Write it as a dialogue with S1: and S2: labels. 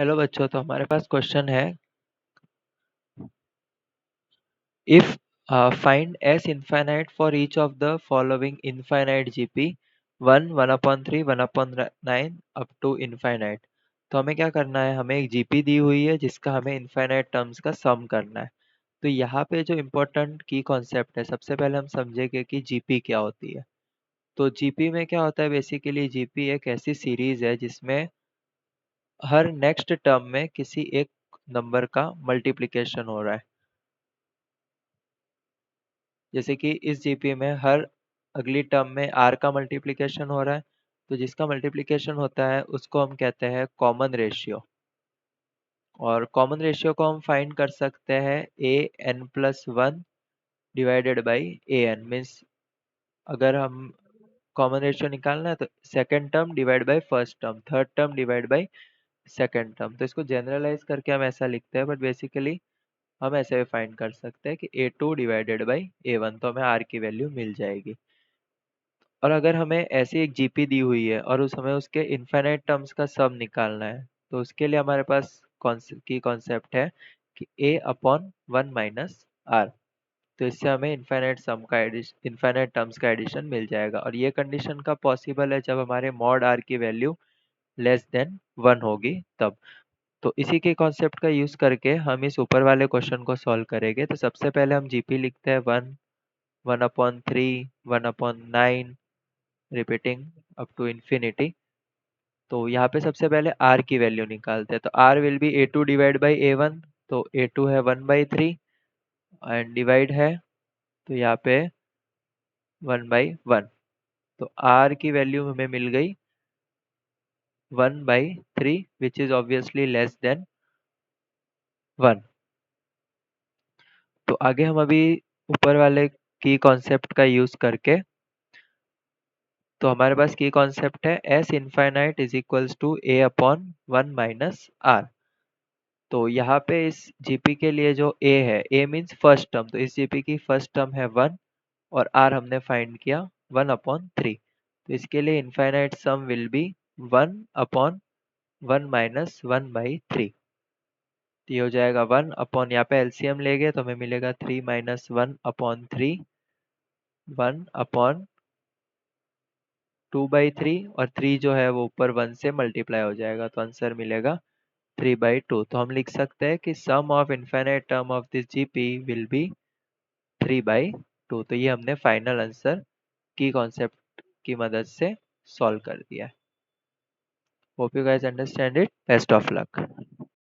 S1: Hello बच्चों, तो हमारे पास क्वेश्चन है if find S infinite for each of the following infinite GP 1/3 1/9 up to infinite. तो हमें क्या करना है, हमें एक जीपी दी हुई है जिसका हमें इनफाइनाइट टर्म्स का सम करना है। तो यहाँ पे जो इम्पोर्टेंट की कॉन्सेप्ट है, सबसे पहले हम समझेंगे कि जीपी क्या होती है। तो जीपी में क्या होता है, बेसिकली जीपी एक ऐसी सीरीज है जिसमें हर नेक्स्ट टर्म में किसी एक नंबर का मल्टीप्लिकेशन हो रहा है। जैसे कि इस जीपी में हर अगली टर्म में आर का मल्टीप्लिकेशन हो रहा है, तो जिसका मल्टीप्लिकेशन होता है उसको हम कहते हैं कॉमन रेशियो। और कॉमन रेशियो को हम फाइंड कर सकते हैं a n plus one divided by a n. Means अगर हम कॉमन रेशियो निकालना है तो second term divide by first term, third term divide by second term. तो इसको जनरलाइज करके हम ऐसा लिखते हैं, बट बेसिकली हम ऐसे भी फाइंड कर सकते हैं कि A2 डिवाइडेड बाई A1, तो हमें R की वैल्यू मिल जाएगी। और अगर हमें ऐसी एक जीपी दी हुई है और उस हमें उसके इनफाइनाइट टर्म्स का सम निकालना है, तो उसके लिए हमारे पास की कॉन्सेप्ट है कि A अपॉन 1 माइनस आर। तो इससे हमें इनफाइनाइट टर्म्स का एडिशन मिल जाएगा। और ये कंडीशन का पॉसिबल है जब हमारे मॉड आर की वैल्यू लेस देन 1 होगी तब। तो इसी के कॉन्सेप्ट का यूज करके हम इस ऊपर वाले क्वेश्चन को सॉल्व करेंगे। तो सबसे पहले हम जीपी लिखते हैं 1/3 1/9 रिपीटिंग अप टू इन्फिनिटी। तो यहाँ पे सबसे पहले आर की वैल्यू निकालते हैं। तो r will be A2 divide by A1। तो A2 है 1/3 एंड डिवाइड है, तो यहाँ पे 1/1। तो आर की वैल्यू हमें मिल गई 1/3 which is obviously less than 1। तो आगे हम अभी ऊपर वाले की कॉन्सेप्ट का यूज करके, तो हमारे पास की कॉन्सेप्ट है S infinite is equals to a upon 1 minus r. तो यहाँ पे इस जीपी के लिए जो ए है, ए मीन्स फर्स्ट टर्म, तो इस जीपी की फर्स्ट टर्म है 1 और आर हमने फाइंड किया 1/3। तो इसके लिए infinite sum will be 1/1 minus 1/3। तो ये हो जाएगा 1 अपॉन, यहाँ पे एलसीएम लेंगे तो हमें मिलेगा 3 माइनस 1/3 1/2/3, और 3 जो है वो ऊपर 1 से मल्टीप्लाई हो जाएगा, तो आंसर मिलेगा 3/2। तो हम लिख सकते हैं कि sum of infinite term of this GP will be 3/2। तो ये हमने फाइनल आंसर की कॉन्सेप्ट की मदद से सॉल्व कर दिया है। Hope you guys understand it. Best of luck.